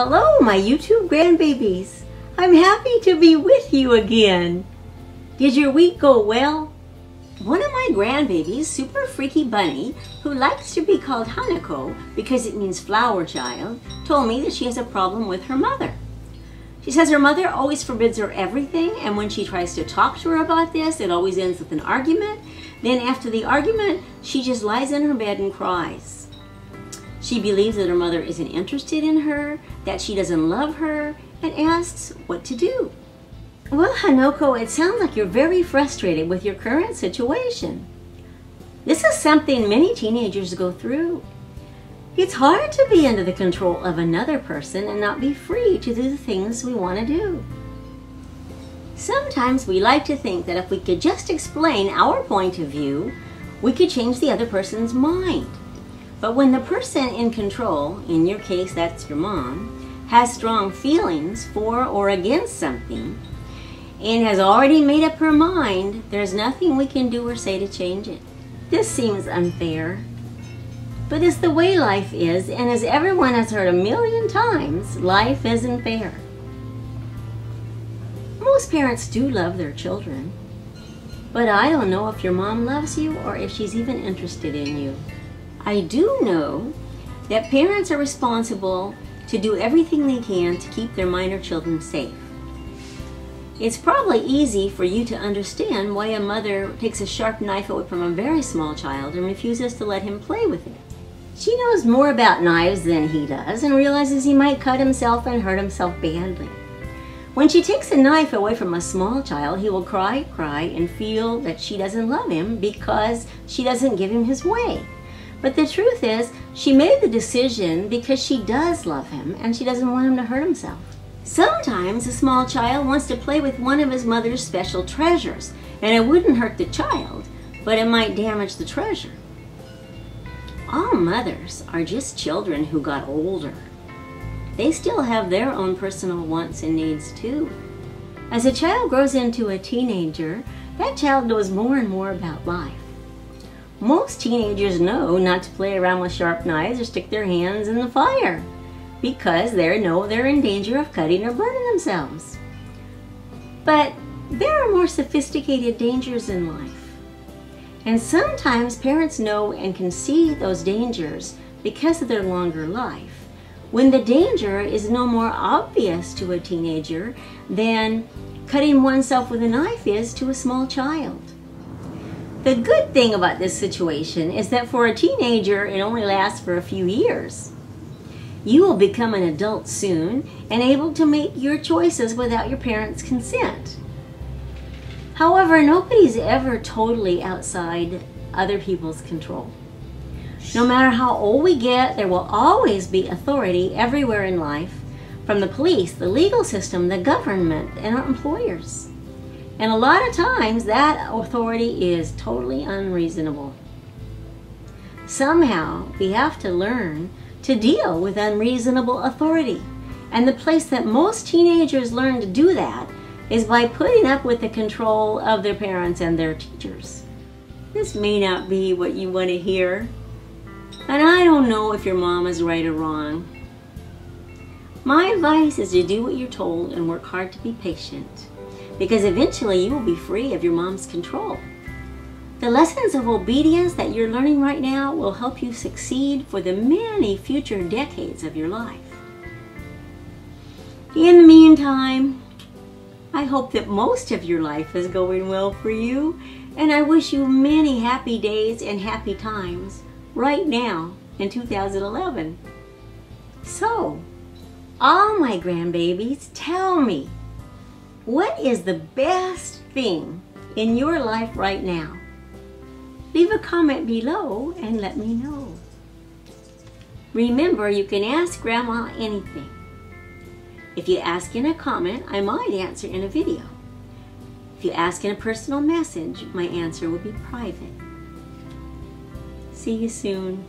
Hello, my YouTube grandbabies. I'm happy to be with you again. Did your week go well? One of my grandbabies, Super Freaky Bunny, who likes to be called Hanako because it means flower child, told me that she has a problem with her mother. She says her mother always forbids her everything, and when she tries to talk to her about this, it always ends with an argument. Then after the argument, she just lies in her bed and cries. She believes that her mother isn't interested in her, that she doesn't love her, and asks what to do. Well, Hanako, it sounds like you're very frustrated with your current situation. This is something many teenagers go through. It's hard to be under the control of another person and not be free to do the things we want to do. Sometimes we like to think that if we could just explain our point of view, we could change the other person's mind. But when the person in control, in your case that's your mom, has strong feelings for or against something, and has already made up her mind, there's nothing we can do or say to change it. This seems unfair, but it's the way life is, and as everyone has heard a million times, life isn't fair. Most parents do love their children, but I don't know if your mom loves you or if she's even interested in you. I do know that parents are responsible to do everything they can to keep their minor children safe. It's probably easy for you to understand why a mother takes a sharp knife away from a very small child and refuses to let him play with it. She knows more about knives than he does and realizes he might cut himself and hurt himself badly. When she takes a knife away from a small child, he will cry, and feel that she doesn't love him because she doesn't give him his way. But the truth is, she made the decision because she does love him and she doesn't want him to hurt himself. Sometimes a small child wants to play with one of his mother's special treasures, and it wouldn't hurt the child, but it might damage the treasure. All mothers are just children who got older. They still have their own personal wants and needs too. As a child grows into a teenager, that child knows more and more about life. Most teenagers know not to play around with sharp knives or stick their hands in the fire because they know they're in danger of cutting or burning themselves. But there are more sophisticated dangers in life. And sometimes parents know and can see those dangers because of their longer life, when the danger is no more obvious to a teenager than cutting oneself with a knife is to a small child. The good thing about this situation is that for a teenager, it only lasts for a few years. You will become an adult soon and able to make your choices without your parents' consent. However, nobody's ever totally outside other people's control. No matter how old we get, there will always be authority everywhere in life, from the police, the legal system, the government, and our employers. And a lot of times that authority is totally unreasonable. Somehow we have to learn to deal with unreasonable authority. And the place that most teenagers learn to do that is by putting up with the control of their parents and their teachers. This may not be what you want to hear, and I don't know if your mom is right or wrong. My advice is to do what you're told and work hard to be patient, because eventually you will be free of your mom's control. The lessons of obedience that you're learning right now will help you succeed for the many future decades of your life. In the meantime, I hope that most of your life is going well for you, and I wish you many happy days and happy times right now in 2011. So, all my grandbabies, tell me, what is the best thing in your life right now? Leave a comment below and let me know. Remember, you can ask Grandma anything. If you ask in a comment, I might answer in a video. If you ask in a personal message, my answer will be private. See you soon.